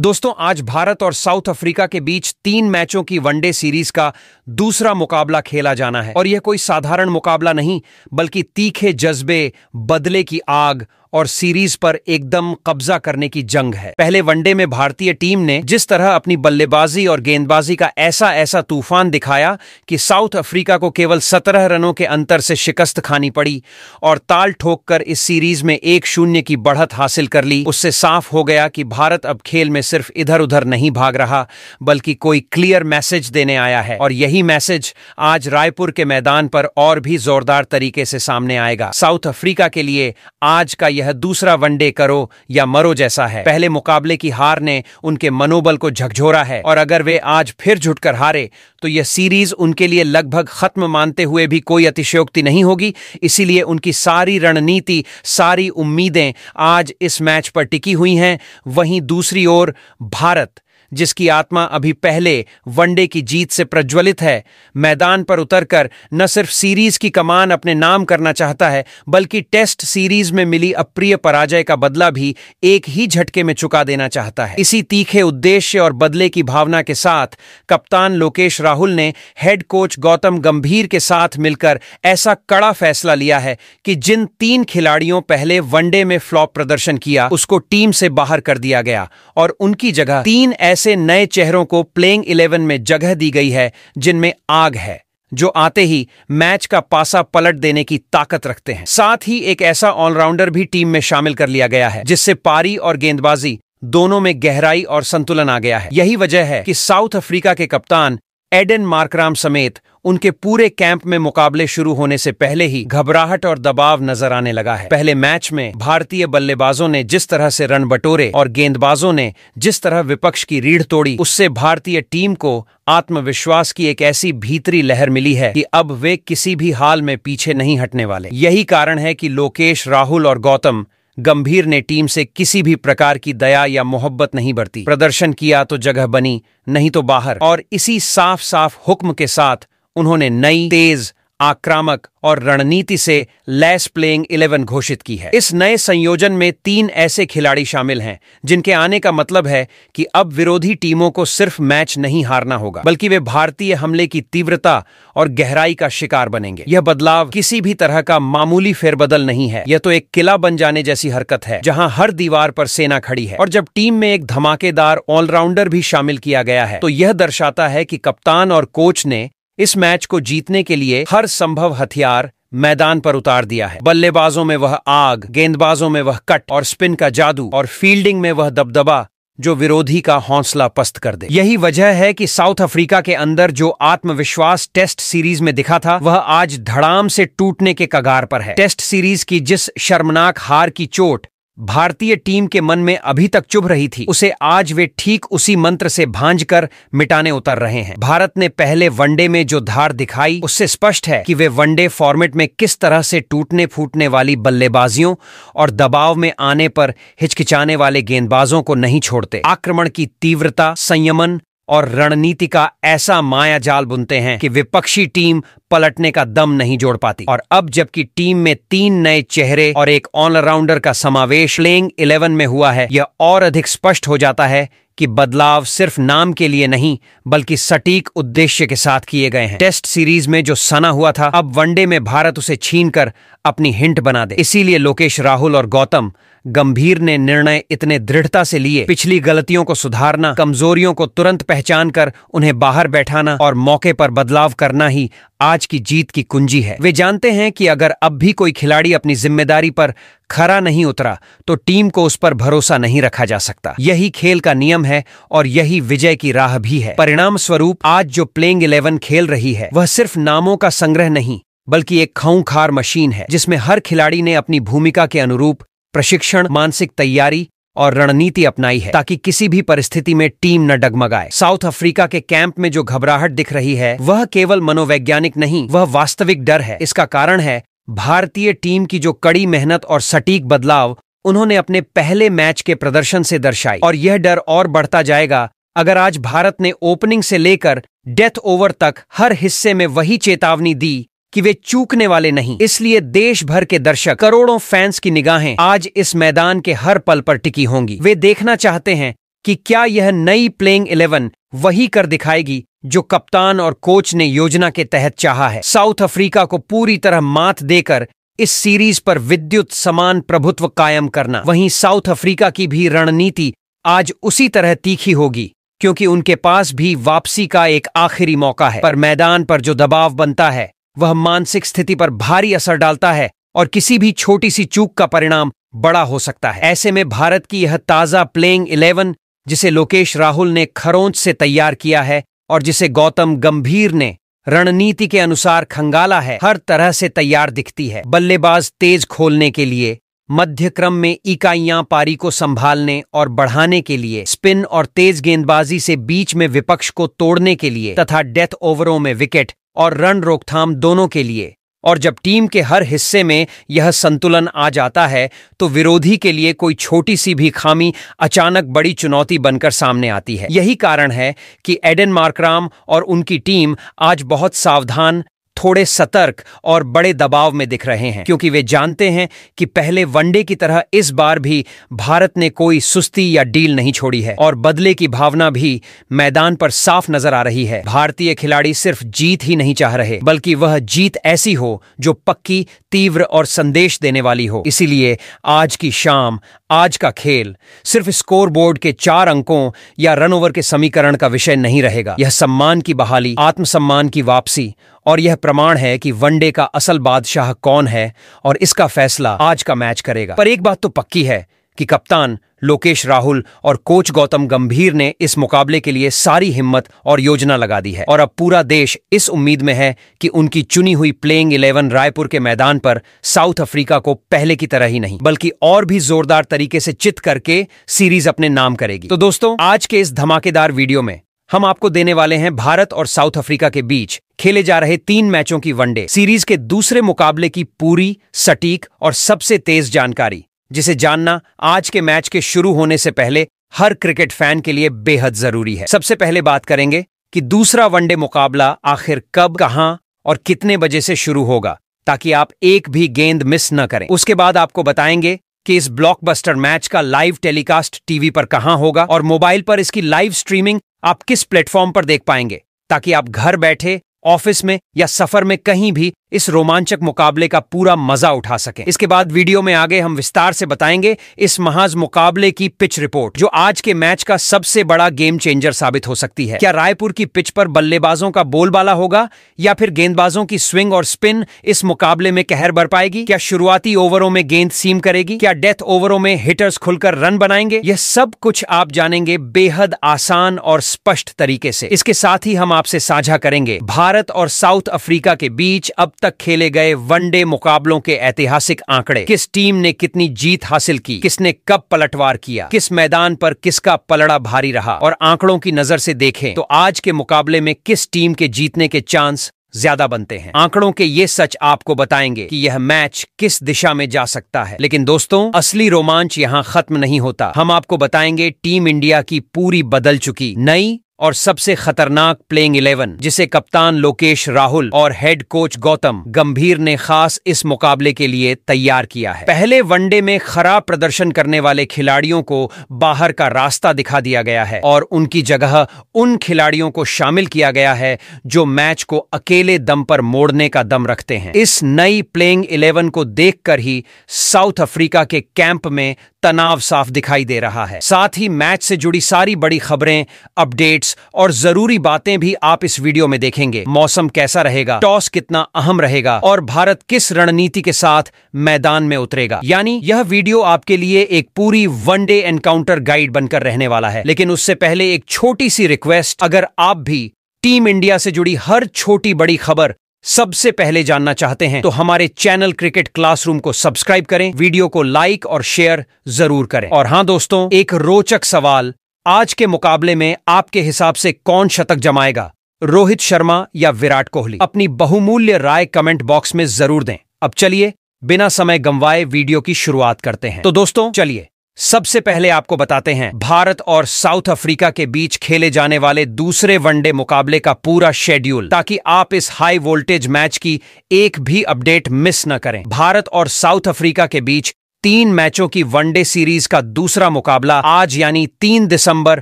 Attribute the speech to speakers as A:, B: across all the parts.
A: दोस्तों, आज भारत और साउथ अफ्रीका के बीच 3 मैचों की वनडे सीरीज का दूसरा मुकाबला खेला जाना है। और यह कोई साधारण मुकाबला नहीं, बल्कि तीखे जज्बे, बदले की आग और सीरीज पर एकदम कब्जा करने की जंग है। पहले वनडे में भारतीय टीम ने जिस तरह अपनी बल्लेबाजी और गेंदबाजी का ऐसा तूफान दिखाया कि साउथ अफ्रीका को केवल 17 रनों के अंतर से शिकस्त खानी पड़ी और ताल ठोककर इस सीरीज में 1-0 की बढ़त हासिल कर ली, उससे साफ हो गया कि भारत अब खेल में सिर्फ इधर उधर नहीं भाग रहा, बल्कि कोई क्लियर मैसेज देने आया है। और यही मैसेज आज रायपुर के मैदान पर और भी जोरदार तरीके से सामने आएगा। साउथ अफ्रीका के लिए आज का यह दूसरा वनडे करो या मरो जैसा है। पहले मुकाबले की हार ने उनके मनोबल को झकझोरा है और अगर वे आज फिर झुककर हारे तो यह सीरीज उनके लिए लगभग खत्म मानते हुए भी कोई अतिशयोक्ति नहीं होगी। इसीलिए उनकी सारी रणनीति, सारी उम्मीदें आज इस मैच पर टिकी हुई हैं। वहीं दूसरी ओर भारत, जिसकी आत्मा अभी पहले वनडे की जीत से प्रज्वलित है, मैदान पर उतरकर न सिर्फ सीरीज की कमान अपने नाम करना चाहता है, बल्कि टेस्ट सीरीज में मिली अप्रिय पराजय का बदला भी एक ही झटके में चुका देना चाहता है। इसी तीखे उद्देश्य और बदले की भावना के साथ कप्तान लोकेश राहुल ने हेड कोच गौतम गंभीर के साथ मिलकर ऐसा कड़ा फैसला लिया है कि जिन 3 खिलाड़ियों पहले वनडे में फ्लॉप प्रदर्शन किया, उसको टीम से बाहर कर दिया गया और उनकी जगह 3 ऐसे नए चेहरों को प्लेइंग 11 में जगह दी गई है जिनमें आग है, जो आते ही मैच का पासा पलट देने की ताकत रखते हैं। साथ ही एक ऐसा ऑलराउंडर भी टीम में शामिल कर लिया गया है जिससे पारी और गेंदबाजी दोनों में गहराई और संतुलन आ गया है। यही वजह है कि साउथ अफ्रीका के कप्तान एडेन मार्कराम समेत उनके पूरे कैंप में मुकाबले शुरू होने से पहले ही घबराहट और दबाव नजर आने लगा है। पहले मैच में भारतीय बल्लेबाजों ने जिस तरह से रन बटोरे और गेंदबाजों ने जिस तरह विपक्ष की रीढ़ तोड़ी, उससे भारतीय टीम को आत्मविश्वास की एक ऐसी भीतरी लहर मिली है कि अब वे किसी भी हाल में पीछे नहीं हटने वाले। यही कारण है कि लोकेश, राहुल और गौतम गंभीर ने टीम से किसी भी प्रकार की दया या मोहब्बत नहीं बरती। प्रदर्शन किया तो जगह बनी, नहीं तो बाहर। और इसी साफ साफ हुक्म के साथ उन्होंने नई, तेज, आक्रामक और रणनीति से लैस प्लेइंग 11 घोषित की है। इस नए संयोजन में 3 ऐसे खिलाड़ी शामिल हैं जिनके आने का मतलब है कि अब विरोधी टीमों को सिर्फ मैच नहीं हारना होगा, बल्कि वे भारतीय हमले की तीव्रता और गहराई का शिकार बनेंगे। यह बदलाव किसी भी तरह का मामूली फेरबदल नहीं है, यह तो एक किला बन जाने जैसी हरकत है जहां हर दीवार पर सेना खड़ी है। और जब टीम में एक धमाकेदार ऑलराउंडर भी शामिल किया गया है तो यह दर्शाता है कि कप्तान और कोच ने इस मैच को जीतने के लिए हर संभव हथियार मैदान पर उतार दिया है। बल्लेबाजों में वह आग, गेंदबाजों में वह कट और स्पिन का जादू और फील्डिंग में वह दबदबा जो विरोधी का हौसला पस्त कर दे। यही वजह है कि साउथ अफ्रीका के अंदर जो आत्मविश्वास टेस्ट सीरीज में दिखा था, वह आज धड़ाम से टूटने के कगार पर है। टेस्ट सीरीज की जिस शर्मनाक हार की चोट भारतीय टीम के मन में अभी तक चुभ रही थी, उसे आज वे ठीक उसी मंत्र से भांजकर मिटाने उतर रहे हैं। भारत ने पहले वनडे में जो धार दिखाई, उससे स्पष्ट है कि वे वनडे फॉर्मेट में किस तरह से टूटने फूटने वाली बल्लेबाजियों और दबाव में आने पर हिचकिचाने वाले गेंदबाजों को नहीं छोड़ते। आक्रमण की तीव्रता, संयमन और रणनीति का ऐसा माया जाल बुनते हैं कि विपक्षी टीम पलटने का दम नहीं जोड़ पाती। और अब जबकि टीम में 3 नए चेहरे और एक ऑलराउंडर का समावेश प्लेइंग 11 में हुआ है, यह और अधिक स्पष्ट हो जाता है कि बदलाव सिर्फ नाम के लिए नहीं, बल्कि सटीक उद्देश्य के साथ किए गए हैं। टेस्ट सीरीज में जो सना हुआ था, अब वनडे में भारत उसे छीनकर अपनी हिंट बना दे। इसीलिए लोकेश राहुल और गौतम गंभीर ने निर्णय इतने दृढ़ता से लिए। पिछली गलतियों को सुधारना, कमजोरियों को तुरंत पहचान कर उन्हें बाहर बैठाना और मौके पर बदलाव करना ही आज की जीत की कुंजी है। वे जानते हैं कि अगर अब भी कोई खिलाड़ी अपनी जिम्मेदारी पर खरा नहीं उतरा तो टीम को उस पर भरोसा नहीं रखा जा सकता। यही खेल का नियम है और यही विजय की राह भी है। परिणाम स्वरूप आज जो प्लेइंग 11 खेल रही है, वह सिर्फ नामों का संग्रह नहीं, बल्कि एक खूंखार मशीन है जिसमें हर खिलाड़ी ने अपनी भूमिका के अनुरूप प्रशिक्षण, मानसिक तैयारी और रणनीति अपनाई है ताकि किसी भी परिस्थिति में टीम न डगमगाए। साउथ अफ्रीका के कैंप में जो घबराहट दिख रही है, वह केवल मनोवैज्ञानिक नहीं, वह वास्तविक डर है। इसका कारण है भारतीय टीम की जो कड़ी मेहनत और सटीक बदलाव उन्होंने अपने पहले मैच के प्रदर्शन से दर्शाई। और यह डर और बढ़ता जाएगा अगर आज भारत ने ओपनिंग से लेकर डेथ ओवर तक हर हिस्से में वही चेतावनी दी कि वे चूकने वाले नहीं। इसलिए देश भर के दर्शक, करोड़ों फैंस की निगाहें आज इस मैदान के हर पल पर टिकी होंगी। वे देखना चाहते हैं कि क्या यह नई प्लेइंग 11 वही कर दिखाएगी जो कप्तान और कोच ने योजना के तहत चाहा है। साउथ अफ्रीका को पूरी तरह मात देकर इस सीरीज पर विद्युत समान प्रभुत्व कायम करना। वहीं साउथ अफ्रीका की भी रणनीति आज उसी तरह तीखी होगी, क्योंकि उनके पास भी वापसी का एक आखिरी मौका है। पर मैदान पर जो दबाव बनता है वह मानसिक स्थिति पर भारी असर डालता है और किसी भी छोटी सी चूक का परिणाम बड़ा हो सकता है। ऐसे में भारत की यह ताजा प्लेइंग 11, जिसे लोकेश राहुल ने खरोंच से तैयार किया है और जिसे गौतम गंभीर ने रणनीति के अनुसार खंगाला है, हर तरह से तैयार दिखती है। बल्लेबाज तेज खोलने के लिए, मध्य क्रम में इकाइयां पारी को संभालने और बढ़ाने के लिए, स्पिन और तेज गेंदबाजी से बीच में विपक्ष को तोड़ने के लिए तथा डेथ ओवरों में विकेट और रन रोकथाम दोनों के लिए। और जब टीम के हर हिस्से में यह संतुलन आ जाता है तो विरोधी के लिए कोई छोटी सी भी खामी अचानक बड़ी चुनौती बनकर सामने आती है। यही कारण है कि एडन मार्कराम और उनकी टीम आज बहुत सावधान, थोड़े सतर्क और बड़े दबाव में दिख रहे हैं, क्योंकि वे जानते हैं कि पहले वनडे की तरह इस बार भी भारत ने कोई सुस्ती या डील नहीं छोड़ी है और बदले की भावना भी मैदान पर साफ नजर आ रही है। भारतीय खिलाड़ी सिर्फ जीत ही नहीं चाह रहे, बल्कि वह जीत ऐसी हो जो पक्की, तीव्र और संदेश देने वाली हो। इसीलिए आज की शाम, आज का खेल सिर्फ स्कोरबोर्ड के 4 अंकों या रनओवर के समीकरण का विषय नहीं रहेगा। यह सम्मान की बहाली, आत्मसम्मान की वापसी और यह प्रमाण है कि वनडे का असल बादशाह कौन है और इसका फैसला आज का मैच करेगा। पर एक बात तो पक्की है कि कप्तान लोकेश राहुल और कोच गौतम गंभीर ने इस मुकाबले के लिए सारी हिम्मत और योजना लगा दी है और अब पूरा देश इस उम्मीद में है कि उनकी चुनी हुई प्लेइंग 11 रायपुर के मैदान पर साउथ अफ्रीका को पहले की तरह ही नहीं बल्कि और भी जोरदार तरीके से चित करके सीरीज अपने नाम करेगी। तो दोस्तों, आज के इस धमाकेदार वीडियो में हम आपको देने वाले हैं भारत और साउथ अफ्रीका के बीच खेले जा रहे 3 मैचों की वनडे सीरीज के दूसरे मुकाबले की पूरी, सटीक और सबसे तेज जानकारी, जिसे जानना आज के मैच के शुरू होने से पहले हर क्रिकेट फैन के लिए बेहद जरूरी है। सबसे पहले बात करेंगे कि दूसरा वनडे मुकाबला आखिर कब, कहां और कितने बजे से शुरू होगा, ताकि आप एक भी गेंद मिस न करें। उसके बाद आपको बताएंगे कि इस ब्लॉकबस्टर मैच का लाइव टेलीकास्ट टीवी पर कहां होगा और मोबाइल पर इसकी लाइव स्ट्रीमिंग आप किस प्लेटफॉर्म पर देख पाएंगे, ताकि आप घर बैठे, ऑफिस में या सफर में कहीं भी इस रोमांचक मुकाबले का पूरा मजा उठा सकें। इसके बाद वीडियो में आगे हम विस्तार से बताएंगे इस महाज मुकाबले की पिच रिपोर्ट, जो आज के मैच का सबसे बड़ा गेम चेंजर साबित हो सकती है। क्या रायपुर की पिच पर बल्लेबाजों का बोलबाला होगा या फिर गेंदबाजों की स्विंग और स्पिन इस मुकाबले में कहर बरपाएगी? क्या शुरुआती ओवरों में गेंद सीम करेगी? क्या डेथ ओवरों में हिटर्स खुलकर रन बनाएंगे? यह सब कुछ आप जानेंगे बेहद आसान और स्पष्ट तरीके से। इसके साथ ही हम आपसे साझा करेंगे भारत और साउथ अफ्रीका के बीच अब तक खेले गए वनडे मुकाबलों के ऐतिहासिक आंकड़े, किस टीम ने कितनी जीत हासिल की, किसने कब पलटवार किया, किस मैदान पर किसका पलड़ा भारी रहा, और आंकड़ों की नजर से देखें तो आज के मुकाबले में किस टीम के जीतने के चांस ज्यादा बनते हैं। आंकड़ों के ये सच आपको बताएंगे कि यह मैच किस दिशा में जा सकता है। लेकिन दोस्तों, असली रोमांच यहाँ खत्म नहीं होता। हम आपको बताएंगे टीम इंडिया की पूरी बदल चुकी नई और सबसे खतरनाक प्लेइंग 11, जिसे कप्तान लोकेश राहुल और हेड कोच गौतम गंभीर ने खास इस मुकाबले के लिए तैयार किया है। पहले वनडे में खराब प्रदर्शन करने वाले खिलाड़ियों को बाहर का रास्ता दिखा दिया गया है और उनकी जगह उन खिलाड़ियों को शामिल किया गया है जो मैच को अकेले दम पर मोड़ने का दम रखते हैं। इस नई प्लेइंग 11 को देखकर ही साउथ अफ्रीका के कैंप में तनाव साफ दिखाई दे रहा है। साथ ही मैच से जुड़ी सारी बड़ी खबरें, अपडेट्स और जरूरी बातें भी आप इस वीडियो में देखेंगे। मौसम कैसा रहेगा, टॉस कितना अहम रहेगा और भारत किस रणनीति के साथ मैदान में उतरेगा। यानी यह वीडियो आपके लिए एक पूरी वनडे एनकाउंटर गाइड बनकर रहने वाला है। लेकिन उससे पहले एक छोटी सी रिक्वेस्ट, अगर आप भी टीम इंडिया से जुड़ी हर छोटी बड़ी खबर सबसे पहले जानना चाहते हैं तो हमारे चैनल क्रिकेट क्लासरूम को सब्सक्राइब करें, वीडियो को लाइक और शेयर जरूर करें। और हां दोस्तों, एक रोचक सवाल, आज के मुकाबले में आपके हिसाब से कौन शतक जमाएगा, रोहित शर्मा या विराट कोहली? अपनी बहुमूल्य राय कमेंट बॉक्स में जरूर दें। अब चलिए बिना समय गंवाए वीडियो की शुरुआत करते हैं। तो दोस्तों चलिए सबसे पहले आपको बताते हैं भारत और साउथ अफ्रीका के बीच खेले जाने वाले दूसरे वनडे मुकाबले का पूरा शेड्यूल, ताकि आप इस हाई वोल्टेज मैच की एक भी अपडेट मिस न करें। भारत और साउथ अफ्रीका के बीच 3 मैचों की वनडे सीरीज का दूसरा मुकाबला आज यानी 3 दिसंबर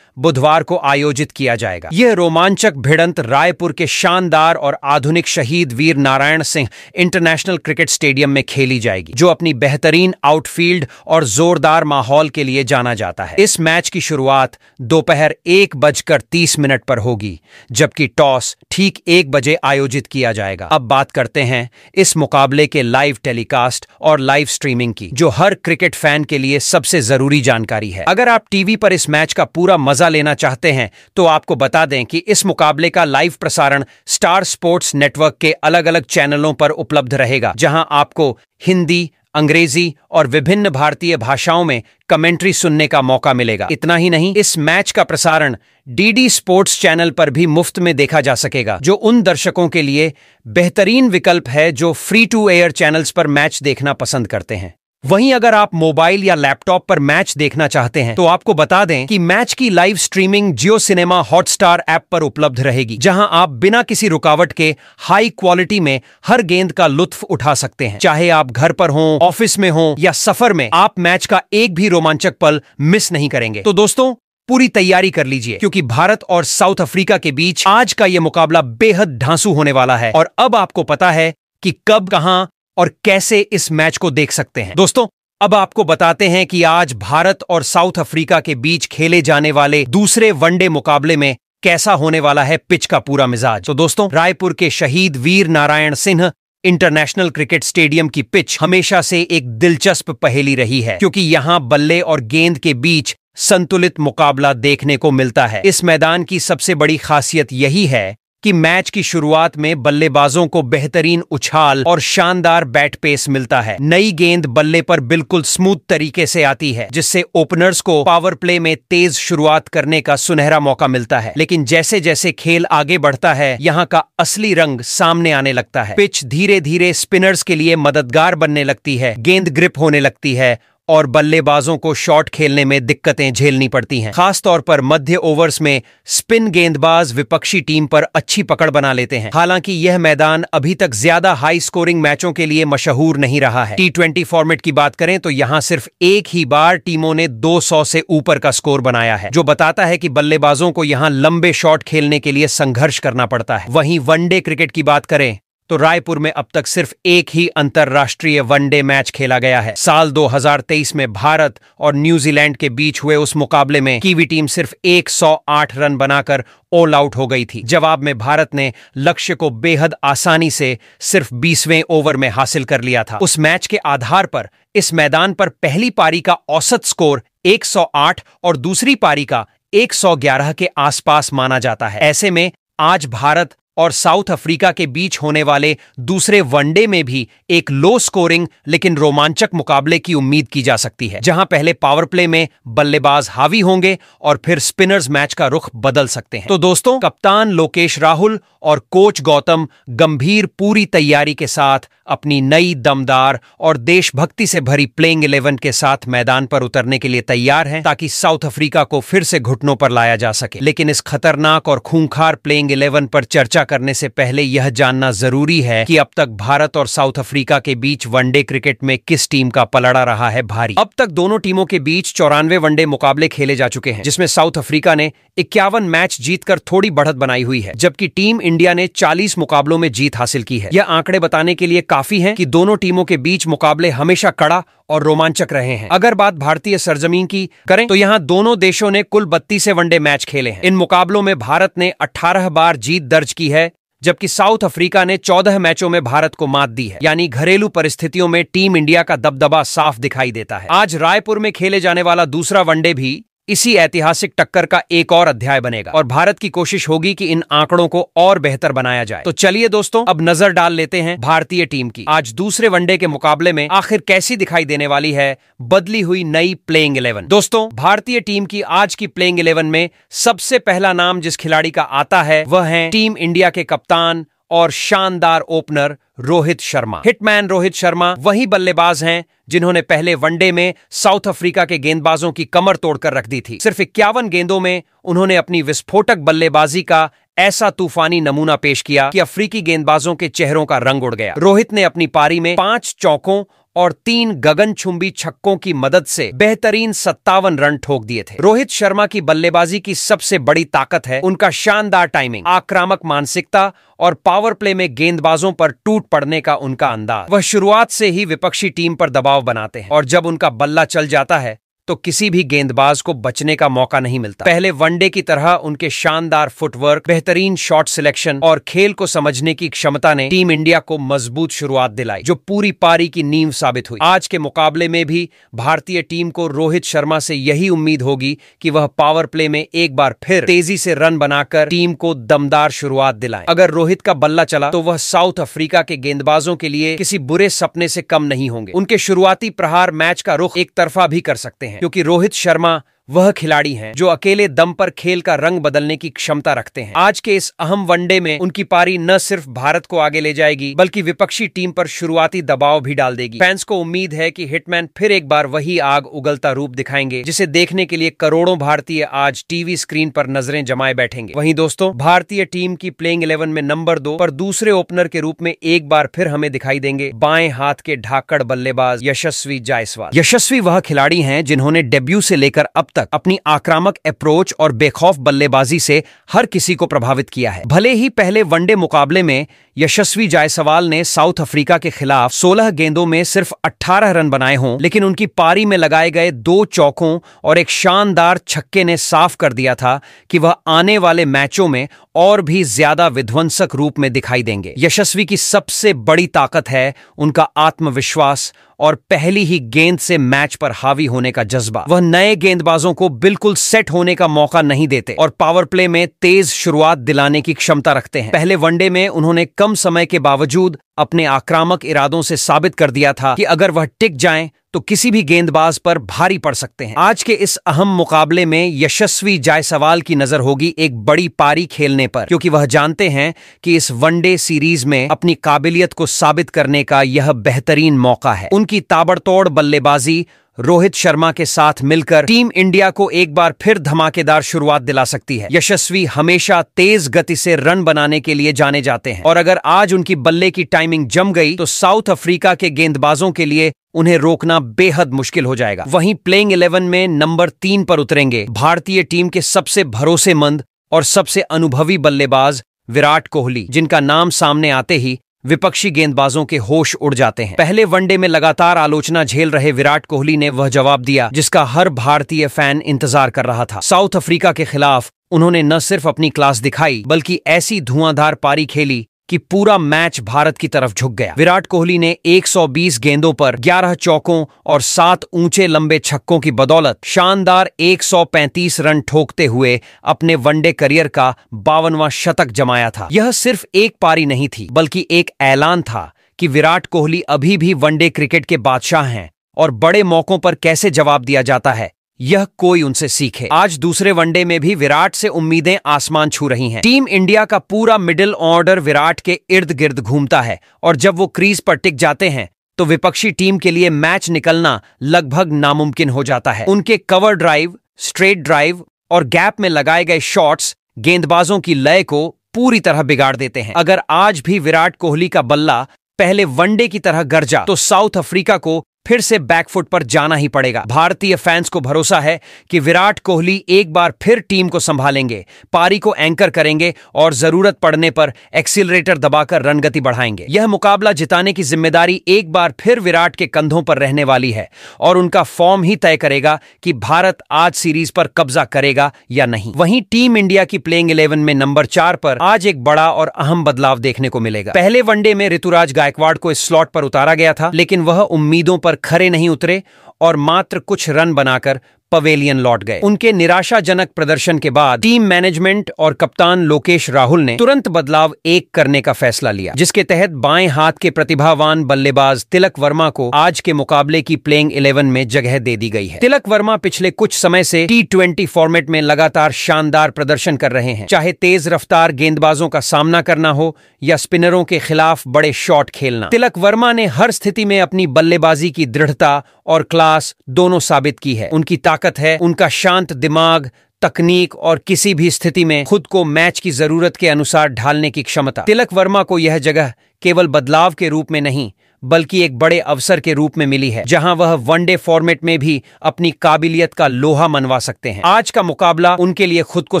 A: बुधवार को आयोजित किया जाएगा। यह रोमांचक भिड़ंत रायपुर के शानदार और आधुनिक Shaheed Veer Narayan Singh international cricket stadium में खेली जाएगी, जो अपनी बेहतरीन आउटफील्ड और जोरदार माहौल के लिए जाना जाता है। इस मैच की शुरुआत दोपहर 1:30 पर होगी, जबकि टॉस ठीक 1 बजे आयोजित किया जाएगा। अब बात करते हैं इस मुकाबले के लाइव टेलीकास्ट और लाइव स्ट्रीमिंग की, जो हर क्रिकेट फैन के लिए सबसे जरूरी जानकारी है। अगर आप टीवी पर इस मैच का पूरा मजा लेना चाहते हैं तो आपको बता दें कि इस मुकाबले का लाइव प्रसारण स्टार स्पोर्ट्स नेटवर्क के अलग-अलग चैनलों पर उपलब्ध रहेगा, जहां आपको हिंदी, अंग्रेजी और विभिन्न भारतीय भाषाओं में कमेंट्री सुनने का मौका मिलेगा। इतना ही नहीं, इस मैच का प्रसारण डीडी स्पोर्ट्स चैनल पर भी मुफ्त में देखा जा सकेगा, जो उन दर्शकों के लिए बेहतरीन विकल्प है जो फ्री टू एयर चैनल्स पर मैच देखना पसंद करते हैं। वहीं अगर आप मोबाइल या लैपटॉप पर मैच देखना चाहते हैं तो आपको बता दें कि मैच की लाइव स्ट्रीमिंग जियो सिनेमा हॉटस्टार ऐप पर उपलब्ध रहेगी, जहां आप बिना किसी रुकावट के हाई क्वालिटी में हर गेंद का लुत्फ उठा सकते हैं। चाहे आप घर पर हों, ऑफिस में हों या सफर में, आप मैच का एक भी रोमांचक पल मिस नहीं करेंगे। तो दोस्तों, पूरी तैयारी कर लीजिए, क्योंकि भारत और साउथ अफ्रीका के बीच आज का यह मुकाबला बेहद धांसू होने वाला है। और अब आपको पता है कि कब, कहां और कैसे इस मैच को देख सकते हैं। दोस्तों, अब आपको बताते हैं कि आज भारत और साउथ अफ्रीका के बीच खेले जाने वाले दूसरे वनडे मुकाबले में कैसा होने वाला है पिच का पूरा मिजाज। तो दोस्तों, रायपुर के Shaheed Veer Narayan Singh international cricket stadium की पिच हमेशा से एक दिलचस्प पहेली रही है, क्योंकि यहां बल्ले और गेंद के बीच संतुलित मुकाबला देखने को मिलता है। इस मैदान की सबसे बड़ी खासियत यही है कि मैच की शुरुआत में बल्लेबाजों को बेहतरीन उछाल और शानदार बैट पेस मिलता है। नई गेंद बल्ले पर बिल्कुल स्मूथ तरीके से आती है, जिससे ओपनर्स को पावर प्ले में तेज शुरुआत करने का सुनहरा मौका मिलता है। लेकिन जैसे जैसे खेल आगे बढ़ता है, यहाँ का असली रंग सामने आने लगता है। पिच धीरे धीरे स्पिनर्स के लिए मददगार बनने लगती है, गेंद ग्रिप होने लगती है और बल्लेबाजों को शॉट खेलने में दिक्कतें झेलनी पड़ती हैं। खास तौर पर मध्य ओवर्स में स्पिन गेंदबाज विपक्षी टीम पर अच्छी पकड़ बना लेते हैं। हालांकि यह मैदान अभी तक ज्यादा हाई स्कोरिंग मैचों के लिए मशहूर नहीं रहा है। T20 फॉर्मेट की बात करें तो यहां सिर्फ एक ही बार टीमों ने 200 से ऊपर का स्कोर बनाया है, जो बताता है कि बल्लेबाजों को यहां लंबे शॉट खेलने के लिए संघर्ष करना पड़ता है। वहीं वनडे क्रिकेट की बात करें तो रायपुर में अब तक सिर्फ एक ही अंतरराष्ट्रीय वनडे मैच खेला गया है। साल 2023 में भारत और न्यूजीलैंड के बीच हुए उस मुकाबले में कीवी टीम सिर्फ 108 रन बनाकर ऑल आउट हो गई थी। जवाब में भारत ने लक्ष्य को बेहद आसानी से सिर्फ 20वें ओवर में हासिल कर लिया था। उस मैच के आधार पर इस मैदान पर पहली पारी का औसत स्कोर 108 और दूसरी पारी का 111 के आसपास माना जाता है। ऐसे में आज भारत और साउथ अफ्रीका के बीच होने वाले दूसरे वनडे में भी एक लो स्कोरिंग लेकिन रोमांचक मुकाबले की उम्मीद की जा सकती है, जहां पहले पावर प्ले में बल्लेबाज हावी होंगे और फिर स्पिनर्स मैच का रुख बदल सकते हैं। तो दोस्तों, कप्तान लोकेश राहुल और कोच गौतम गंभीर पूरी तैयारी के साथ अपनी नई दमदार और देशभक्ति से भरी प्लेइंग 11 के साथ मैदान पर उतरने के लिए तैयार हैं, ताकि साउथ अफ्रीका को फिर से घुटनों पर लाया जा सके। लेकिन इस खतरनाक और खूंखार प्लेइंग 11 पर चर्चा करने से पहले यह जानना जरूरी है कि अब तक भारत और साउथ अफ्रीका के बीच वनडे क्रिकेट में किस टीम का पलड़ा रहा है भारी। अब तक दोनों टीमों के बीच 94 वनडे मुकाबले खेले जा चुके हैं, जिसमें साउथ अफ्रीका ने 51 मैच जीतकर थोड़ी बढ़त बनाई हुई है, जबकि टीम इंडिया ने 40 मुकाबलों में जीत हासिल की है। यह आंकड़े बताने के लिए काफी हैं कि दोनों टीमों के बीच मुकाबले हमेशा कड़ा और रोमांचक रहे हैं। अगर बात भारतीय सरजमीन की करें तो यहां दोनों देशों ने कुल 32 वनडे मैच खेले हैं। इन मुकाबलों में भारत ने 18 बार जीत दर्ज की है, जबकि साउथ अफ्रीका ने 14 मैचों में भारत को मात दी है। यानी घरेलू परिस्थितियों में टीम इंडिया का दबदबा साफ दिखाई देता है। आज रायपुर में खेले जाने वाला दूसरा वनडे भी इसी ऐतिहासिक टक्कर का एक और अध्याय बनेगा और भारत की कोशिश होगी कि इन आंकड़ों को और बेहतर बनाया जाए। तो चलिए दोस्तों, अब नजर डाल लेते हैं भारतीय टीम की आज दूसरे वनडे के मुकाबले में आखिर कैसी दिखाई देने वाली है बदली हुई नई प्लेइंग 11। दोस्तों, भारतीय टीम की आज की प्लेइंग 11 में सबसे पहला नाम जिस खिलाड़ी का आता है वह है टीम इंडिया के कप्तान और शानदार ओपनर रोहित शर्मा। हिटमैन रोहित शर्मा वही बल्लेबाज हैं जिन्होंने पहले वनडे में साउथ अफ्रीका के गेंदबाजों की कमर तोड़कर रख दी थी। सिर्फ 51 गेंदों में उन्होंने अपनी विस्फोटक बल्लेबाजी का ऐसा तूफानी नमूना पेश किया कि अफ्रीकी गेंदबाजों के चेहरों का रंग उड़ गया। रोहित ने अपनी पारी में 5 चौकों और 3 गगनचुंबी छक्कों की मदद से बेहतरीन 57 रन ठोक दिए थे। रोहित शर्मा की बल्लेबाजी की सबसे बड़ी ताकत है उनका शानदार टाइमिंग, आक्रामक मानसिकता और पावर प्ले में गेंदबाजों पर टूट पड़ने का उनका अंदाज। वह शुरुआत से ही विपक्षी टीम पर दबाव बनाते हैं और जब उनका बल्ला चल जाता है तो किसी भी गेंदबाज को बचने का मौका नहीं मिलता। पहले वनडे की तरह उनके शानदार फुटवर्क, बेहतरीन शॉट सिलेक्शन और खेल को समझने की क्षमता ने टीम इंडिया को मजबूत शुरुआत दिलाई, जो पूरी पारी की नींव साबित हुई। आज के मुकाबले में भी भारतीय टीम को रोहित शर्मा से यही उम्मीद होगी कि वह पावर प्ले में एक बार फिर तेजी से रन बनाकर टीम को दमदार शुरुआत दिलाएं। अगर रोहित का बल्ला चला तो वह साउथ अफ्रीका के गेंदबाजों के लिए किसी बुरे सपने से कम नहीं होंगे। उनके शुरुआती प्रहार मैच का रुख एक तरफा भी कर सकते हैं, क्योंकि रोहित शर्मा वह खिलाड़ी हैं जो अकेले दम पर खेल का रंग बदलने की क्षमता रखते हैं। आज के इस अहम वनडे में उनकी पारी न सिर्फ भारत को आगे ले जाएगी बल्कि विपक्षी टीम पर शुरुआती दबाव भी डाल देगी। फैंस को उम्मीद है कि हिटमैन फिर एक बार वही आग उगलता रूप दिखाएंगे, जिसे देखने के लिए करोड़ों भारतीय आज टीवी स्क्रीन पर नजरें जमाए बैठेंगे। वहीं दोस्तों, भारतीय टीम की प्लेइंग 11 में नंबर 2 पर दूसरे ओपनर के रूप में एक बार फिर हमें दिखाई देंगे बाएं हाथ के ढाकड़ बल्लेबाज यशस्वी जायसवाल। यशस्वी वह खिलाड़ी हैं जिन्होंने डेब्यू से लेकर अब तक अपनी आक्रामक अप्रोच और बेखौफ बल्लेबाजी से हर किसी को प्रभावित किया है। भले ही पहले वनडे मुकाबले में यशस्वी जायसवाल ने साउथ अफ्रीका के खिलाफ 16 गेंदों में सिर्फ 18 रन बनाए हों, लेकिन उनकी पारी में लगाए गए 2 चौकों और एक शानदार छक्के ने साफ कर दिया था कि वह आने वाले मैचों में और भी ज्यादा विध्वंसक रूप में दिखाई देंगे। यशस्वी की सबसे बड़ी ताकत है उनका आत्मविश्वास और पहली ही गेंद से मैच पर हावी होने का जज्बा। वह नए गेंदबाजों को बिल्कुल सेट होने का मौका नहीं देते और पावर प्ले में तेज शुरुआत दिलाने की क्षमता रखते हैं। पहले वनडे में उन्होंने कम समय के बावजूद अपने आक्रामक इरादों से साबित कर दिया था कि अगर वह टिक जाएं तो किसी भी गेंदबाज पर भारी पड़ सकते हैं। आज के इस अहम मुकाबले में यशस्वी जायसवाल की नजर होगी एक बड़ी पारी खेलने पर, क्योंकि वह जानते हैं कि इस वनडे सीरीज में अपनी काबिलियत को साबित करने का यह बेहतरीन मौका है। उनकी ताबड़तोड़ बल्लेबाजी रोहित शर्मा के साथ मिलकर टीम इंडिया को एक बार फिर धमाकेदार शुरुआत दिला सकती है। यशस्वी हमेशा तेज गति से रन बनाने के लिए जाने जाते हैं और अगर आज उनकी बल्ले की टाइमिंग जम गई तो साउथ अफ्रीका के गेंदबाजों के लिए उन्हें रोकना बेहद मुश्किल हो जाएगा। वहीं प्लेइंग 11 में नंबर 3 पर उतरेंगे भारतीय टीम के सबसे भरोसेमंद और सबसे अनुभवी बल्लेबाज विराट कोहली, जिनका नाम सामने आते ही विपक्षी गेंदबाजों के होश उड़ जाते हैं। पहले वनडे में लगातार आलोचना झेल रहे विराट कोहली ने वह जवाब दिया जिसका हर भारतीय फैन इंतजार कर रहा था। साउथ अफ्रीका के खिलाफ उन्होंने न सिर्फ अपनी क्लास दिखाई बल्कि ऐसी धुआंधार पारी खेली कि पूरा मैच भारत की तरफ झुक गया। विराट कोहली ने 120 गेंदों पर 11 चौकों और 7 ऊंचे लंबे छक्कों की बदौलत शानदार 135 रन ठोकते हुए अपने वनडे करियर का 52वां शतक जमाया था। यह सिर्फ एक पारी नहीं थी बल्कि एक ऐलान था कि विराट कोहली अभी भी वनडे क्रिकेट के बादशाह हैं और बड़े मौकों पर कैसे जवाब दिया जाता है यह कोई उनसे सीखे। आज दूसरे वनडे में भी विराट से उम्मीदें आसमान छू रही हैं। टीम इंडिया का पूरा मिडिल ऑर्डर विराट के इर्द गिर्द घूमता है और जब वो क्रीज पर टिक जाते हैं तो विपक्षी टीम के लिए मैच निकलना लगभग नामुमकिन हो जाता है। उनके कवर ड्राइव, स्ट्रेट ड्राइव और गैप में लगाए गए शॉट्स गेंदबाजों की लय को पूरी तरह बिगाड़ देते हैं। अगर आज भी विराट कोहली का बल्ला पहले वनडे की तरह गरजा तो साउथ अफ्रीका को फिर से बैकफुट पर जाना ही पड़ेगा। भारतीय फैंस को भरोसा है कि विराट कोहली एक बार फिर टीम को संभालेंगे, पारी को एंकर करेंगे और जरूरत पड़ने पर एक्सीलरेटर दबाकर रन गति बढ़ाएंगे। यह मुकाबला जिताने की जिम्मेदारी एक बार फिर विराट के कंधों पर रहने वाली है और उनका फॉर्म ही तय करेगा कि भारत आज सीरीज पर कब्जा करेगा या नहीं। वहीं टीम इंडिया की प्लेइंग 11 में नंबर 4 पर आज एक बड़ा और अहम बदलाव देखने को मिलेगा। पहले वनडे में ऋतुराज गायकवाड़ को इस स्लॉट पर उतारा गया था, लेकिन वह उम्मीदों पर खरे नहीं उतरे और मात्र कुछ रन बनाकर पवेलियन लौट गए। उनके निराशाजनक प्रदर्शन के बाद टीम मैनेजमेंट और कप्तान लोकेश राहुल ने तुरंत बदलाव एक करने का फैसला लिया, जिसके तहत बाएं हाथ के प्रतिभावान बल्लेबाज तिलक वर्मा को आज के मुकाबले की प्लेइंग 11 में जगह दे दी गई है। तिलक वर्मा पिछले कुछ समय से T20 फॉर्मेट में लगातार शानदार प्रदर्शन कर रहे हैं, चाहे तेज रफ्तार गेंदबाजों का सामना करना हो या स्पिनरों के खिलाफ बड़े शॉट खेलना। तिलक वर्मा ने हर स्थिति में अपनी बल्लेबाजी की दृढ़ता और क्लास दोनों साबित की है। उनकी ताकत है उनका शांत दिमाग, तकनीक और किसी भी स्थिति में खुद को मैच की जरूरत के अनुसार ढालने की क्षमता। तिलक वर्मा को यह जगह केवल बदलाव के रूप में नहीं बल्कि एक बड़े अवसर के रूप में मिली है, जहां वह वनडे फॉर्मेट में भी अपनी काबिलियत का लोहा मनवा सकते हैं। आज का मुकाबला उनके लिए खुद को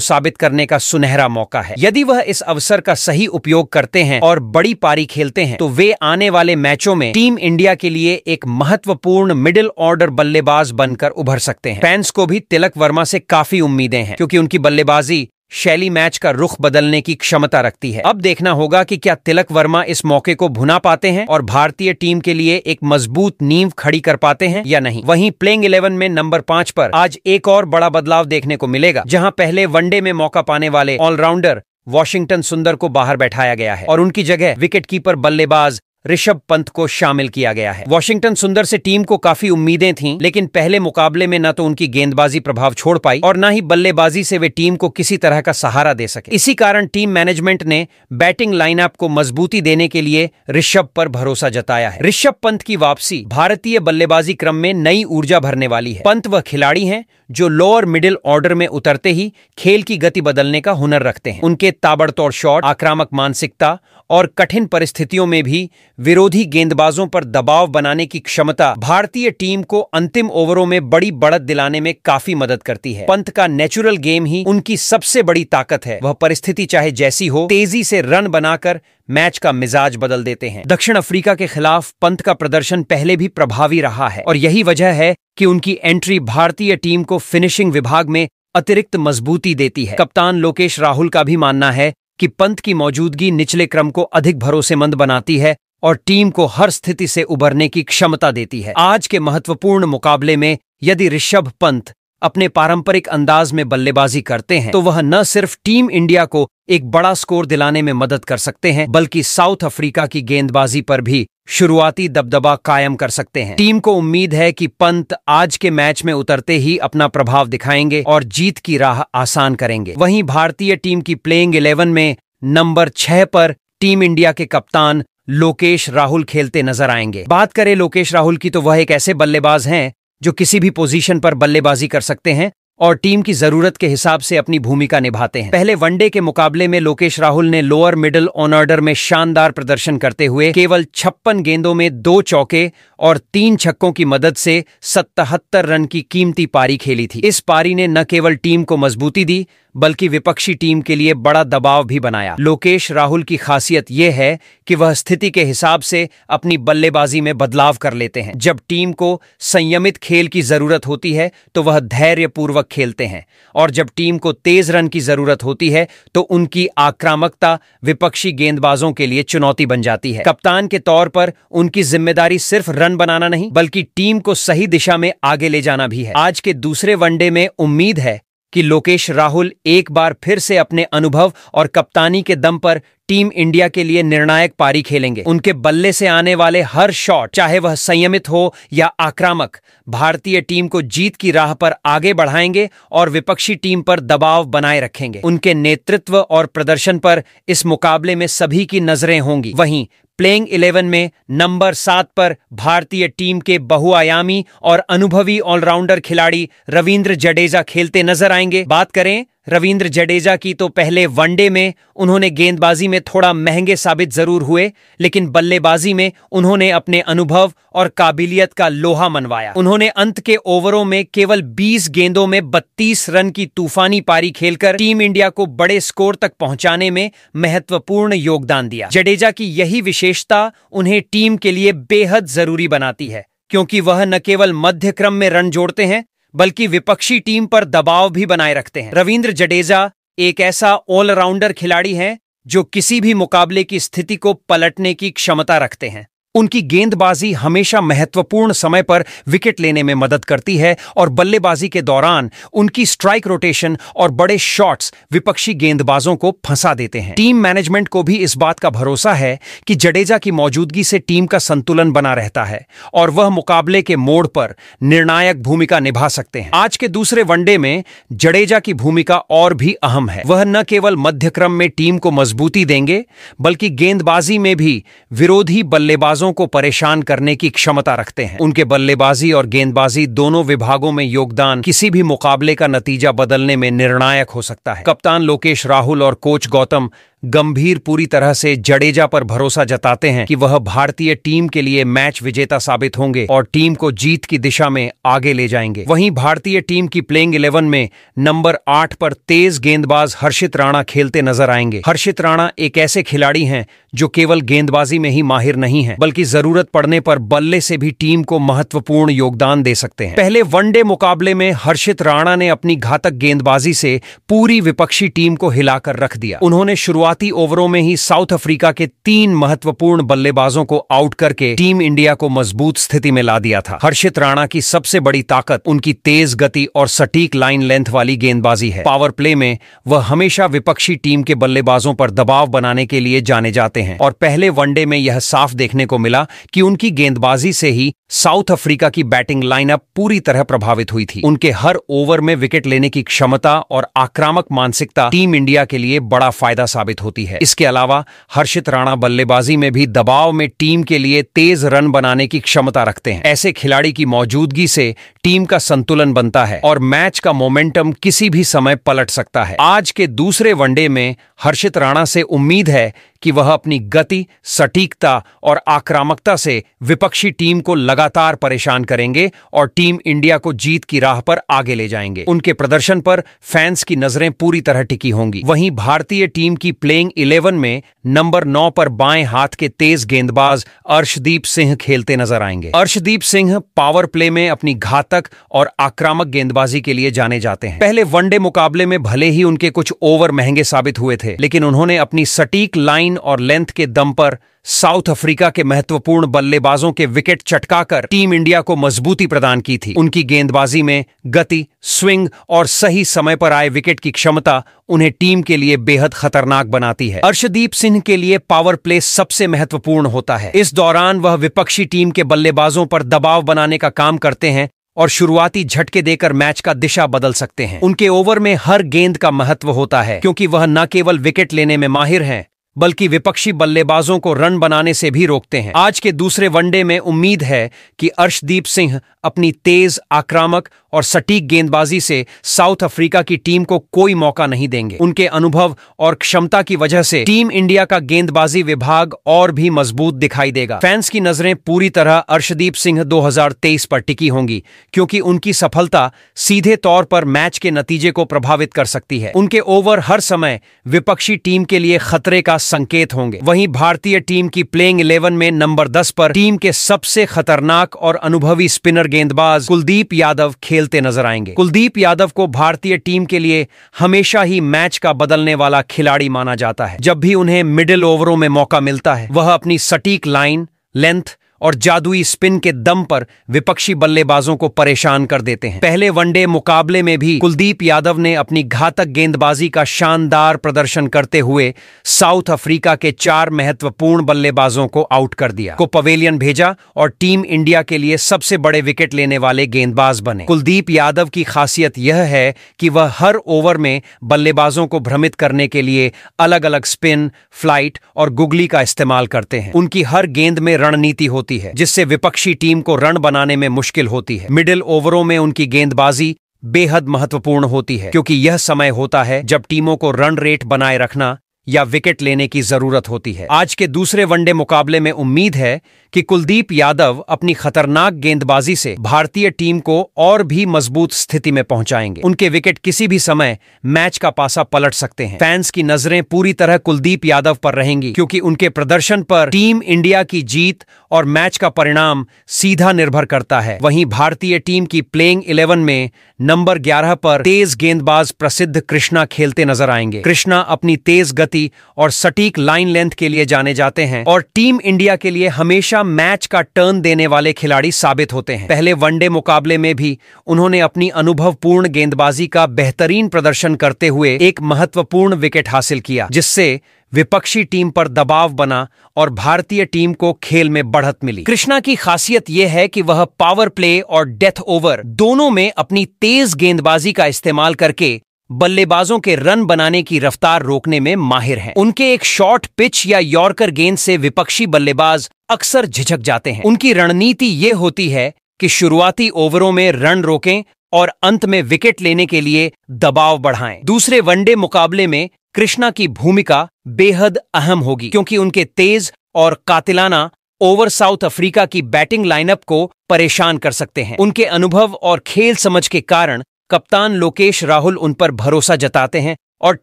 A: साबित करने का सुनहरा मौका है। यदि वह इस अवसर का सही उपयोग करते हैं और बड़ी पारी खेलते हैं, तो वे आने वाले मैचों में टीम इंडिया के लिए एक महत्वपूर्ण मिडिल ऑर्डर बल्लेबाज बनकर उभर सकते हैं। फैंस को भी तिलक वर्मा से काफी उम्मीदें हैं, क्योंकि उनकी बल्लेबाजी शैली मैच का रुख बदलने की क्षमता रखती है। अब देखना होगा कि क्या तिलक वर्मा इस मौके को भुना पाते हैं और भारतीय टीम के लिए एक मजबूत नींव खड़ी कर पाते हैं या नहीं। वहीं प्लेइंग 11 में नंबर 5 पर आज एक और बड़ा बदलाव देखने को मिलेगा, जहां पहले वनडे में मौका पाने वाले ऑलराउंडर वॉशिंगटन सुंदर को बाहर बैठाया गया है और उनकी जगह विकेटकीपर बल्लेबाज ऋषभ पंत को शामिल किया गया है। वॉशिंगटन सुंदर से टीम को काफी उम्मीदें थीं, लेकिन पहले मुकाबले में न तो उनकी गेंदबाजी प्रभाव छोड़ पाई और न ही बल्लेबाजी से वे टीम को किसी तरह का सहारा दे सके। इसी कारण टीम मैनेजमेंट ने बैटिंग लाइनअप को मजबूती देने के लिए ऋषभ पर भरोसा जताया है। ऋषभ पंत की वापसी भारतीय बल्लेबाजी क्रम में नई ऊर्जा भरने वाली है। पंत वह खिलाड़ी हैं जो लोअर मिडिल ऑर्डर में उतरते ही खेल की गति बदलने का हुनर रखते हैं। उनके ताबड़तोड़ शॉट, आक्रामक मानसिकता और कठिन परिस्थितियों में भी विरोधी गेंदबाजों पर दबाव बनाने की क्षमता भारतीय टीम को अंतिम ओवरों में बड़ी बढ़त दिलाने में काफी मदद करती है। पंत का नेचुरल गेम ही उनकी सबसे बड़ी ताकत है। वह परिस्थिति चाहे जैसी हो, तेजी से रन बनाकर मैच का मिजाज बदल देते हैं। दक्षिण अफ्रीका के खिलाफ पंत का प्रदर्शन पहले भी प्रभावी रहा है और यही वजह है कि उनकी एंट्री भारतीय टीम को फिनिशिंग विभाग में अतिरिक्त मजबूती देती है। कप्तान लोकेश राहुल का भी मानना है कि पंत की मौजूदगी निचले क्रम को अधिक भरोसेमंद बनाती है और टीम को हर स्थिति से उबरने की क्षमता देती है। आज के महत्वपूर्ण मुकाबले में यदि ऋषभ पंत अपने पारंपरिक अंदाज में बल्लेबाजी करते हैं, तो वह न सिर्फ टीम इंडिया को एक बड़ा स्कोर दिलाने में मदद कर सकते हैं, बल्कि साउथ अफ्रीका की गेंदबाजी पर भी शुरुआती दबदबा कायम कर सकते हैं। टीम को उम्मीद है कि पंत आज के मैच में उतरते ही अपना प्रभाव दिखाएंगे और जीत की राह आसान करेंगे। वहीं भारतीय टीम की प्लेइंग 11 में नंबर 6 पर टीम इंडिया के कप्तान लोकेश राहुल खेलते नजर आएंगे। बात करें लोकेश राहुल की, तो वह एक ऐसे बल्लेबाज हैं जो किसी भी पोजीशन पर बल्लेबाजी कर सकते हैं और टीम की जरूरत के हिसाब से अपनी भूमिका निभाते हैं। पहले वनडे के मुकाबले में लोकेश राहुल ने लोअर मिडिल ऑर्डर में शानदार प्रदर्शन करते हुए केवल 56 गेंदों में 2 चौके और 3 छक्कों की मदद से 77 रन की कीमती पारी खेली थी। इस पारी ने न केवल टीम को मजबूती दी, बल्कि विपक्षी टीम के लिए बड़ा दबाव भी बनाया। लोकेश राहुल की खासियत यह है कि वह स्थिति के हिसाब से अपनी बल्लेबाजी में बदलाव कर लेते हैं। जब टीम को संयमित खेल की जरूरत होती है, तो वह धैर्यपूर्वक खेलते हैं और जब टीम को तेज रन की जरूरत होती है, तो उनकी आक्रामकता विपक्षी गेंदबाजों के लिए चुनौती बन जाती है। कप्तान के तौर पर उनकी जिम्मेदारी सिर्फ रन बनाना नहीं, बल्कि टीम को सही दिशा में आगे ले जाना भी है। आज के दूसरे वनडे में उम्मीद है कि लोकेश राहुल एक बार फिर से अपने अनुभव और कप्तानी के दम पर टीम इंडिया के लिए निर्णायक पारी खेलेंगे। उनके बल्ले से आने वाले हर शॉट, चाहे वह संयमित हो या आक्रामक, भारतीय टीम को जीत की राह पर आगे बढ़ाएंगे और विपक्षी टीम पर दबाव बनाए रखेंगे। उनके नेतृत्व और प्रदर्शन पर इस मुकाबले में सभी की नजरें होंगी। वहीं प्लेइंग 11 में नंबर 7 पर भारतीय टीम के बहुआयामी और अनुभवी ऑलराउंडर खिलाड़ी रविंद्र जडेजा खेलते नजर आएंगे। बात करें रविंद्र जडेजा की, तो पहले वनडे में उन्होंने गेंदबाजी में थोड़ा महंगे साबित जरूर हुए, लेकिन बल्लेबाजी में उन्होंने अपने अनुभव और काबिलियत का लोहा मनवाया। उन्होंने अंत के ओवरों में केवल 20 गेंदों में 32 रन की तूफानी पारी खेलकर टीम इंडिया को बड़े स्कोर तक पहुंचाने में महत्वपूर्ण योगदान दिया। जडेजा की यही विशेषता उन्हें टीम के लिए बेहद जरूरी बनाती है, क्योंकि वह न केवल मध्य क्रम में रन जोड़ते हैं, बल्कि विपक्षी टीम पर दबाव भी बनाए रखते हैं। रविंद्र जडेजा एक ऐसा ऑलराउंडर खिलाड़ी है जो किसी भी मुकाबले की स्थिति को पलटने की क्षमता रखते हैं। उनकी गेंदबाजी हमेशा महत्वपूर्ण समय पर विकेट लेने में मदद करती है और बल्लेबाजी के दौरान उनकी स्ट्राइक रोटेशन और बड़े शॉट्स विपक्षी गेंदबाजों को फंसा देते हैं। टीम मैनेजमेंट को भी इस बात का भरोसा है कि जडेजा की मौजूदगी से टीम का संतुलन बना रहता है और वह मुकाबले के मोड़ पर निर्णायक भूमिका निभा सकते हैं। आज के दूसरे वनडे में जडेजा की भूमिका और भी अहम है। वह न केवल मध्यक्रम में टीम को मजबूती देंगे, बल्कि गेंदबाजी में भी विरोधी बल्लेबाज को परेशान करने की क्षमता रखते हैं। उनके बल्लेबाजी और गेंदबाजी दोनों विभागों में योगदान किसी भी मुकाबले का नतीजा बदलने में निर्णायक हो सकता है। कप्तान लोकेश राहुल और कोच गौतम गंभीर पूरी तरह से जडेजा पर भरोसा जताते हैं कि वह भारतीय टीम के लिए मैच विजेता साबित होंगे और टीम को जीत की दिशा में आगे ले जाएंगे। वहीं भारतीय टीम की प्लेइंग 11 में नंबर 8 पर तेज गेंदबाज हर्षित राणा खेलते नजर आएंगे। हर्षित राणा एक ऐसे खिलाड़ी हैं जो केवल गेंदबाजी में ही माहिर नहीं है, बल्कि जरूरत पड़ने पर बल्ले से भी टीम को महत्वपूर्ण योगदान दे सकते हैं। पहले वनडे मुकाबले में हर्षित राणा ने अपनी घातक गेंदबाजी से पूरी विपक्षी टीम को हिलाकर रख दिया। उन्होंने शुरुआती ओवरों में ही साउथ अफ्रीका के 3 महत्वपूर्ण बल्लेबाजों को आउट करके टीम इंडिया को मजबूत स्थिति में ला दिया था। हर्षित राणा की सबसे बड़ी ताकत उनकी तेज गति और सटीक लाइन लेंथ वाली गेंदबाजी है। पावर प्ले में वह हमेशा विपक्षी टीम के बल्लेबाजों पर दबाव बनाने के लिए जाने जाते हैं और पहले वनडे में यह साफ देखने को मिला कि उनकी गेंदबाजी से ही साउथ अफ्रीका की बैटिंग लाइनअप पूरी तरह प्रभावित हुई थी। उनके हर ओवर में विकेट लेने की क्षमता और आक्रामक मानसिकता टीम इंडिया के लिए बड़ा फायदा साबित होती है। इसके अलावा हर्षित राणा बल्लेबाजी में भी दबाव में टीम के लिए तेज रन बनाने की क्षमता रखते हैं। ऐसे खिलाड़ी की मौजूदगी से टीम का संतुलन बनता है और मैच का मोमेंटम किसी भी समय पलट सकता है। आज के दूसरे वनडे में हर्षित राणा से उम्मीद है कि वह अपनी गति, सटीकता और आक्रामकता से विपक्षी टीम को लगातार परेशान करेंगे और टीम इंडिया को जीत की राह पर आगे ले जाएंगे। उनके प्रदर्शन पर फैंस की नजरें पूरी तरह टिकी होंगी। वहीं भारतीय टीम की प्लेइंग 11 में नंबर 9 पर बाएं हाथ के तेज गेंदबाज अर्शदीप सिंह खेलते नजर आएंगे। अर्शदीप सिंह पावर प्ले में अपनी घातक और आक्रामक गेंदबाजी के लिए जाने जाते हैं। पहले वनडे मुकाबले में भले ही उनके कुछ ओवर महंगे साबित हुए थे, लेकिन उन्होंने अपनी सटीक लाइन और लेंथ के दम पर साउथ अफ्रीका के महत्वपूर्ण बल्लेबाजों के विकेट चटकाकर टीम इंडिया को मजबूती प्रदान की थी। उनकी गेंदबाजी में गति, स्विंग और सही समय पर आए विकेट की क्षमता उन्हें टीम के लिए बेहद खतरनाक बनाती है। अर्शदीप सिंह के लिए पावर प्ले सबसे महत्वपूर्ण होता है। इस दौरान वह विपक्षी टीम के बल्लेबाजों पर दबाव बनाने का काम करते हैं और शुरुआती झटके देकर मैच का दिशा बदल सकते हैं। उनके ओवर में हर गेंद का महत्व होता है, क्योंकि वह न केवल विकेट लेने में माहिर हैं, बल्कि विपक्षी बल्लेबाजों को रन बनाने से भी रोकते हैं। आज के दूसरे वनडे में उम्मीद है कि अर्शदीप सिंह अपनी तेज, आक्रामक और सटीक गेंदबाजी से साउथ अफ्रीका की टीम को कोई मौका नहीं देंगे। उनके अनुभव और क्षमता की वजह से टीम इंडिया का गेंदबाजी विभाग और भी मजबूत दिखाई देगा। फैंस की नजरें पूरी तरह अर्शदीप सिंह 2023 पर टिकी होंगी, क्योंकि उनकी सफलता सीधे तौर पर मैच के नतीजे को प्रभावित कर सकती है। उनके ओवर हर समय विपक्षी टीम के लिए खतरे का संकेत होंगे। वहीं भारतीय टीम की प्लेइंग 11 में नंबर 10 पर टीम के सबसे खतरनाक और अनुभवी स्पिनर गेंदबाज कुलदीप यादव खेलते नजर आएंगे। कुलदीप यादव को भारतीय टीम के लिए हमेशा ही मैच का बदलने वाला खिलाड़ी माना जाता है। जब भी उन्हें मिडिल ओवरों में मौका मिलता है, वह अपनी सटीक लाइन, लेंथ और जादुई स्पिन के दम पर विपक्षी बल्लेबाजों को परेशान कर देते हैं। पहले वनडे मुकाबले में भी कुलदीप यादव ने अपनी घातक गेंदबाजी का शानदार प्रदर्शन करते हुए साउथ अफ्रीका के 4 महत्वपूर्ण बल्लेबाजों को आउट कर दिया, को पवेलियन भेजा और टीम इंडिया के लिए सबसे बड़े विकेट लेने वाले गेंदबाज बने। कुलदीप यादव की खासियत यह है कि वह हर ओवर में बल्लेबाजों को भ्रमित करने के लिए अलग अलग स्पिन, फ्लाइट और गुगली का इस्तेमाल करते हैं। उनकी हर गेंद में रणनीति होती है, जिससे विपक्षी टीम को रन बनाने में मुश्किल होती है। मिडिल ओवरों में उनकी गेंदबाजी बेहद महत्वपूर्ण होती है, क्योंकि यह समय होता है जब टीमों को रन रेट बनाए रखना या विकेट लेने की जरूरत होती है। आज के दूसरे वनडे मुकाबले में उम्मीद है कि कुलदीप यादव अपनी खतरनाक गेंदबाजी से भारतीय टीम को और भी मजबूत स्थिति में पहुंचाएंगे। उनके विकेट किसी भी समय मैच का पासा पलट सकते हैं। फैंस की नजरें पूरी तरह कुलदीप यादव पर रहेंगी, क्योंकि उनके प्रदर्शन पर टीम इंडिया की जीत और मैच का परिणाम सीधा निर्भर करता है। वहीं भारतीय टीम की प्लेइंग 11 में नंबर 11 पर तेज गेंदबाज प्रसिद्ध कृष्णा खेलते नजर आएंगे। कृष्णा अपनी तेज गति और सटीक लाइन लेंथ के लिए जाने जाते हैं और टीम इंडिया के लिए हमेशा मैच का टर्न देने वाले खिलाड़ी साबित होते हैं। पहले वनडे मुकाबले में भी उन्होंने अपनी अनुभवपूर्ण गेंदबाजी का बेहतरीन प्रदर्शन करते हुए एक महत्वपूर्ण विकेट हासिल किया, जिससे विपक्षी टीम पर दबाव बना और भारतीय टीम को खेल में बढ़त मिली। कृष्णा की खासियत यह है कि वह पावर प्ले और डेथ ओवर दोनों में अपनी तेज गेंदबाजी का इस्तेमाल करके बल्लेबाजों के रन बनाने की रफ्तार रोकने में माहिर हैं। उनके एक शॉर्ट पिच या यॉर्कर गेंद से विपक्षी बल्लेबाज अक्सर झिझक जाते हैं। उनकी रणनीति ये होती है कि शुरुआती ओवरों में रन रोकें और अंत में विकेट लेने के लिए दबाव बढ़ाएं। दूसरे वनडे मुकाबले में कृष्णा की भूमिका बेहद अहम होगी, क्योंकि उनके तेज और कातिलाना ओवर साउथ अफ्रीका की बैटिंग लाइनअप को परेशान कर सकते हैं। उनके अनुभव और खेल समझ के कारण कप्तान लोकेश राहुल उन पर भरोसा जताते हैं और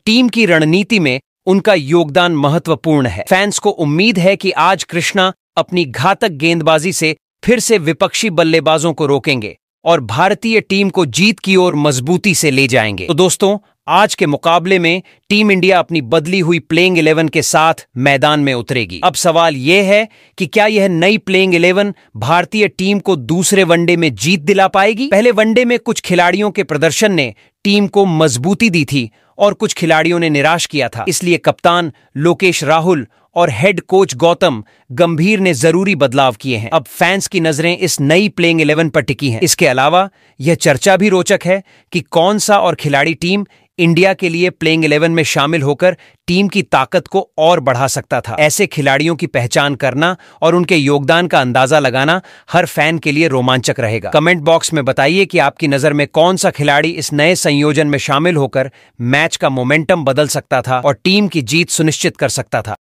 A: टीम की रणनीति में उनका योगदान महत्वपूर्ण है। फैंस को उम्मीद है कि आज कृष्णा अपनी घातक गेंदबाजी से फिर से विपक्षी बल्लेबाजों को रोकेंगे और भारतीय टीम को जीत की ओर मजबूती से ले जाएंगे। तो दोस्तों, आज के मुकाबले में टीम इंडिया अपनी बदली हुई प्लेइंग 11 के साथ मैदान में उतरेगी। अब सवाल यह है कि क्या यह नई प्लेइंग 11 भारतीय टीम को दूसरे वनडे में जीत दिला पाएगी? पहले वनडे में कुछ खिलाड़ियों के प्रदर्शन ने टीम को मजबूती दी थी और कुछ खिलाड़ियों ने निराश किया था। इसलिए कप्तान लोकेश राहुल और हेड कोच गौतम गंभीर ने जरूरी बदलाव किए हैं। अब फैंस की नजरें इस नई प्लेइंग 11 पर टिकी हैं। इसके अलावा यह चर्चा भी रोचक है कि कौन सा और खिलाड़ी टीम इंडिया के लिए प्लेइंग 11 में शामिल होकर टीम की ताकत को और बढ़ा सकता था। ऐसे खिलाड़ियों की पहचान करना और उनके योगदान का अंदाजा लगाना हर फैन के लिए रोमांचक रहेगा। कमेंट बॉक्स में बताइए कि आपकी नजर में कौन सा खिलाड़ी इस नए संयोजन में शामिल होकर मैच का मोमेंटम बदल सकता था और टीम की जीत सुनिश्चित कर सकता था।